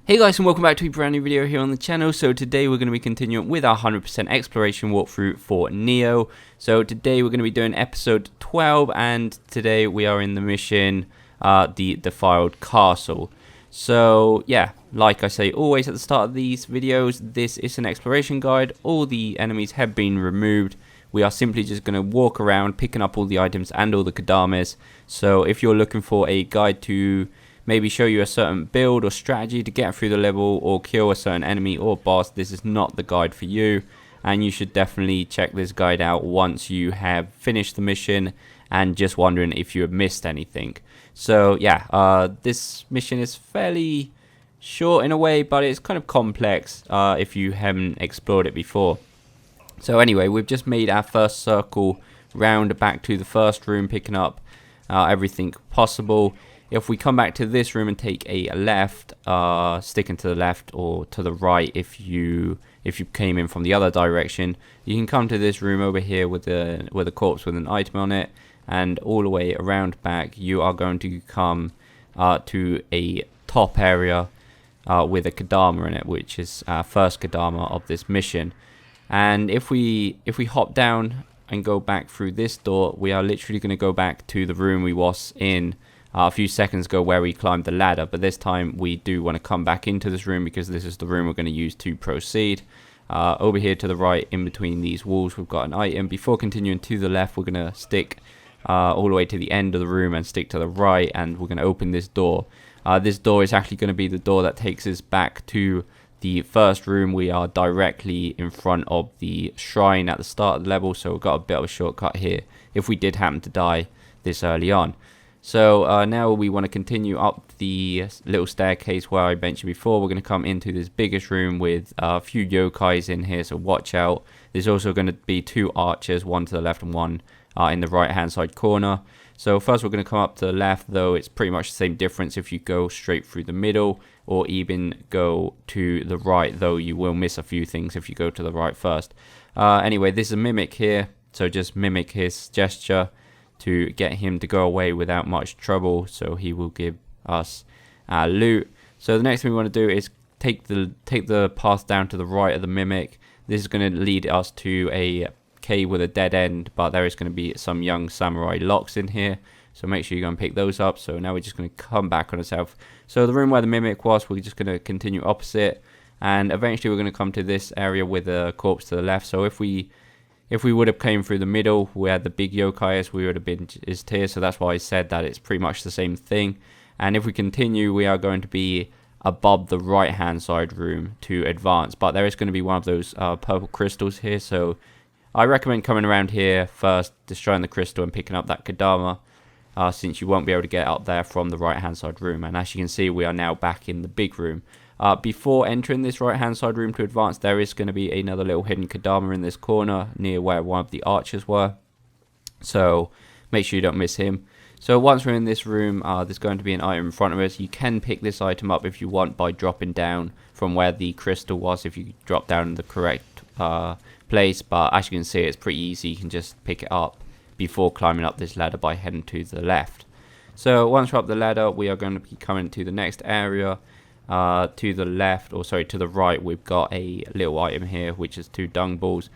Hey guys, and welcome back to a brand new video here on the channel. So today we're going to be continuing with our 100% exploration walkthrough for Nioh. So today we're going to be doing episode 12, and today we are in the mission, the Defiled Castle. So yeah, like I say always at the start of these videos, this is an exploration guide. All the enemies have been removed. We are simply just going to walk around picking up all the items and all the Kodamas. So if you're looking for a guide to maybe show you a certain build or strategy to get through the level or kill a certain enemy or boss, this is not the guide for you, and you should definitely check this guide out once you have finished the mission and just wondering if you have missed anything. So yeah, this mission is fairly short in a way, but it's kind of complex if you haven't explored it before. So anyway, we've just made our first circle round back to the first room, picking up everything possible. If we come back to this room and take a left, sticking to the left or to the right, if you came in from the other direction, you can come to this room over here with a corpse with an item on it, and all the way around back you are going to come to a top area with a Kodama in it, which is our first Kodama of this mission. And if we hop down and go back through this door, we are literally going to go back to the room we was in a few seconds ago where we climbed the ladder, but this time we do want to come back into this room because this is the room we're going to use to proceed. Over here to the right, in between these walls, we've got an item. Before continuing to the left, we're going to stick all the way to the end of the room and stick to the right, and we're going to open this door. This door is actually going to be the door that takes us back to the first room. We are directly in front of the shrine at the start of the level, so we've got a bit of a shortcut here if we did happen to die this early on. So now we want to continue up the little staircase where I mentioned before. We're going to come into this biggest room with a few yokais in here, so watch out. There's also going to be two archers, one to the left and one in the right hand side corner. So first we're going to come up to the left, though it's pretty much the same difference if you go straight through the middle or even go to the right, though you will miss a few things if you go to the right first. Anyway, this is a mimic here, so just mimic his gesture to get him to go away without much trouble, so he will give us our loot. So the next thing we want to do is take the path down to the right of the mimic. This is going to lead us to a cave with a dead end, but there is going to be some young samurai locks in here, so make sure you go and pick those up. So now we're just going to come back on ourselves. So the room where the mimic was, we're just going to continue opposite, and eventually we're going to come to this area with a corpse to the left. So if we would have came through the middle where the big yokai is, we would have been just here. So that's why I said that it's pretty much the same thing. And if we continue, we are going to be above the right hand side room to advance. But there is going to be one of those purple crystals here. So I recommend coming around here first, destroying the crystal and picking up that Kodama, since you won't be able to get up there from the right hand side room. And as you can see, we are now back in the big room. Before entering this right hand side room to advance, there is going to be another little hidden Kodama in this corner near where one of the archers were, so make sure you don't miss him. So once we're in this room, there's going to be an item in front of us. You can pick this item up if you want by dropping down from where the crystal was, if you drop down in the correct place, but as you can see, it's pretty easy. You can just pick it up before climbing up this ladder by heading to the left. So once we're up the ladder, we are going to be coming to the next area. To the left, or sorry, to the right, we've got a little item here, which is 2 dung balls.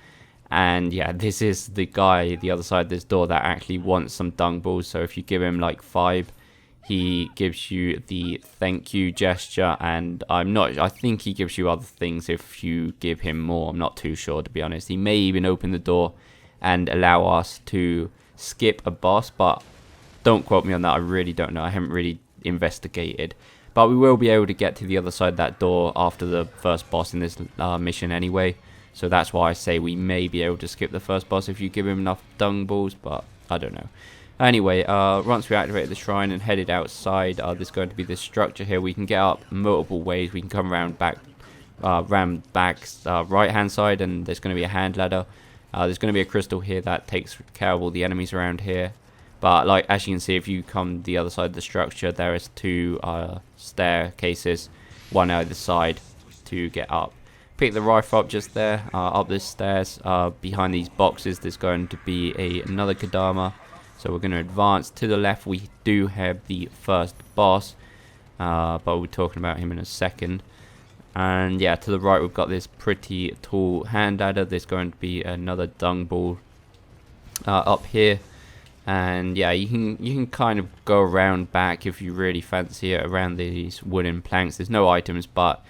And yeah, this is the guy the other side of this door that actually wants some dung balls. So if you give him like 5, he gives you the thank you gesture, and I think he gives you other things if you give him more. I'm not too sure, to be honest. He may even open the door and allow us to skip a boss, but don't quote me on that. I really don't know. I haven't really investigated. But we will be able to get to the other side of that door after the first boss in this mission anyway. So that's why I say we may be able to skip the first boss if you give him enough dung balls, but I don't know. Anyway, once we activated the shrine and headed outside, there's going to be this structure here. We can get up multiple ways. We can come around back, right hand side, and there's going to be a hand ladder. There's going to be a crystal here that takes care of all the enemies around here. But like, as you can see, if you come the other side of the structure, there is 2 staircases, one either side to get up. Pick the rifle up just there, up this stairs. Behind these boxes, there's going to be another Kodama. So we're going to advance to the left. We do have the first boss. but we'll be talking about him in a second. And yeah, to the right we've got this pretty tall hand ladder. There's going to be another dung ball up here, and yeah, you can kind of go around back if you really fancy it around these wooden planks. There's no items, but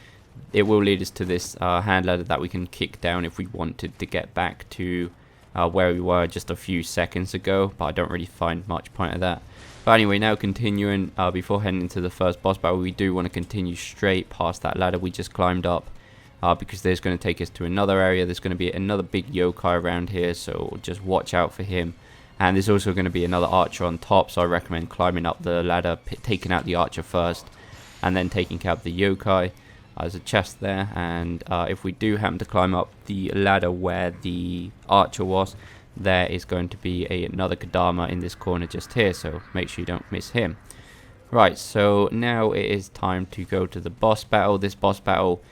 it will lead us to this hand ladder that we can kick down if we wanted to get back to where we were just a few seconds ago, but I don't really find much point of that. But anyway, now continuing, before heading into the first boss battle, we do want to continue straight past that ladder we just climbed up, because there's going to take us to another area. There's going to be another big yokai around here, so just watch out for him. And there's also going to be another archer on top, so I recommend climbing up the ladder, taking out the archer first, and then taking care of the yokai. There's a chest there, and if we do happen to climb up the ladder where the archer was, there is going to be another Kodama in this corner just here, so make sure you don't miss him. Right, so now it is time to go to the boss battle. This boss battle,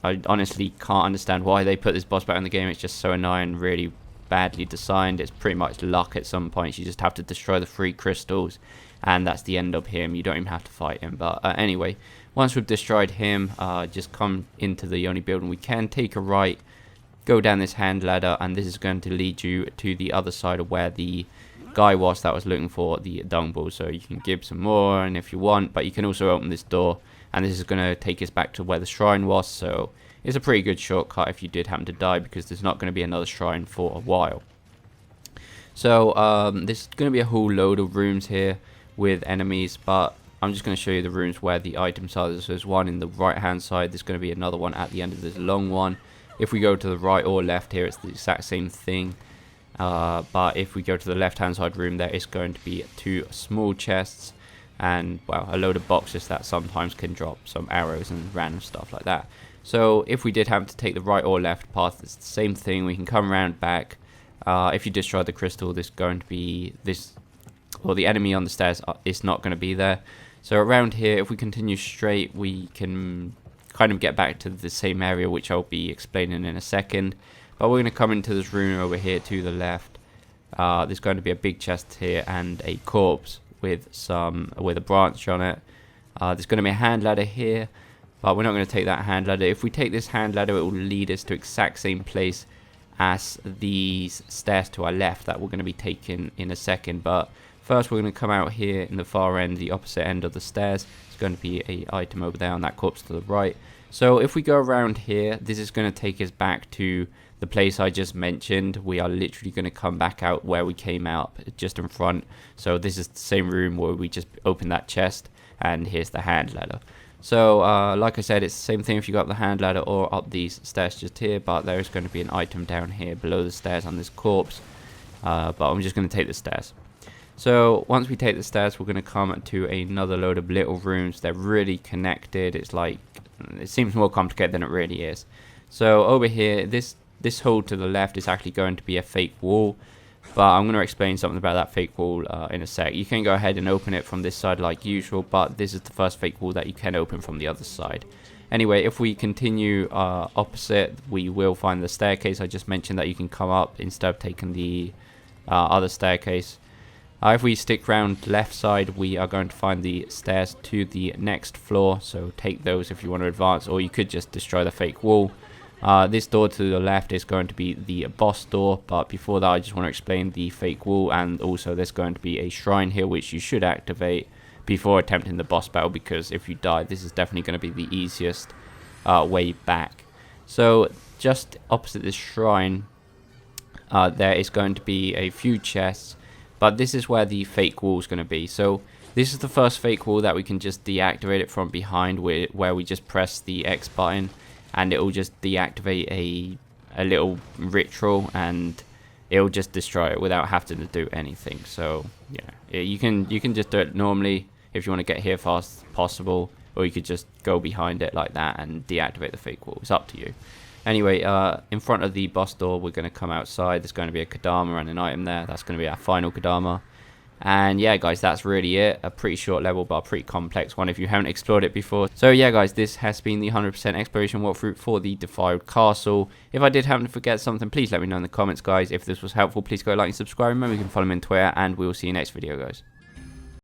I honestly can't understand why they put this boss battle in the game. It's just so annoying, really badly designed. It's pretty much luck at some points. You just have to destroy the 3 crystals, and that's the end of him. You don't even have to fight him. But anyway, once we've destroyed him, just come into the only building we can, take a right, go down this hand ladder, and this is going to lead you to the other side of where the guy was that was looking for the dung ball. So you can give some more, and if you want, but you can also open this door, and this is going to take us back to where the shrine was. So it's a pretty good shortcut if you did happen to die, because there's not going to be another shrine for a while. So there's going to be a whole load of rooms here with enemies, but I'm just going to show you the rooms where the items are. So there's one in the right hand side, there's going to be another one at the end of this long one. If we go to the right or left here, it's the exact same thing. But if we go to the left hand side room, there is going to be 2 small chests and, well, a load of boxes that sometimes can drop some arrows and random stuff like that. So if we did have to take the right or left path, it's the same thing. We can come around back. If you destroy the crystal, there's going to be this, or the enemy on the stairs is not going to be there. So around here, if we continue straight, we can kind of get back to the same area, which I'll be explaining in a second. But we're going to come into this room over here to the left. There's going to be a big chest here and a corpse with a branch on it. There's going to be a hand ladder here, but we're not going to take that hand ladder. If we take this hand ladder, it will lead us to exact same place as these stairs to our left that we're going to be taking in a second. But first we're going to come out here in the far end, the opposite end of the stairs. There's going to be an item over there on that corpse to the right. So if we go around here, this is going to take us back to the place I just mentioned. We are literally going to come back out where we came out, just in front. So this is the same room where we just opened that chest, and here's the hand ladder. So like I said, it's the same thing if you go up the hand ladder or up these stairs just here, but there is going to be an item down here below the stairs on this corpse. But I'm just going to take the stairs. So once we take the stairs, we're going to come to another load of little rooms. They're really connected. It's like, it seems more complicated than it really is. So over here, this hole to the left is actually going to be a fake wall, but I'm going to explain something about that fake wall in a sec. You can go ahead and open it from this side like usual, but this is the first fake wall that you can open from the other side. Anyway, if we continue opposite, we will find the staircase I just mentioned that you can come up instead of taking the other staircase. If we stick round left side, we are going to find the stairs to the next floor, so take those if you want to advance, or you could just destroy the fake wall. This door to the left is going to be the boss door, but before that I just want to explain the fake wall, and also there's going to be a shrine here which you should activate before attempting the boss battle, because if you die, this is definitely going to be the easiest way back. So just opposite this shrine, there is going to be a few chests, but this is where the fake wall is going to be. So this is the first fake wall that we can just deactivate it from behind, where we just press the X button and it will just deactivate a little ritual, and it will just destroy it without having to do anything. So yeah, you can just do it normally if you want to get here fast as possible, or you could just go behind it like that and deactivate the fake wall. It's up to you. Anyway, in front of the boss door, we're going to come outside. There's going to be a Kodama and an item there. That's going to be our final Kodama. And yeah, guys, that's really it. A pretty short level, but a pretty complex one if you haven't explored it before. So yeah, guys, this has been the 100% exploration walkthrough for the Defiled Castle. If I did happen to forget something, please let me know in the comments, guys. If this was helpful, please go like and subscribe. Remember, you can follow me on Twitter, and we will see you next video, guys.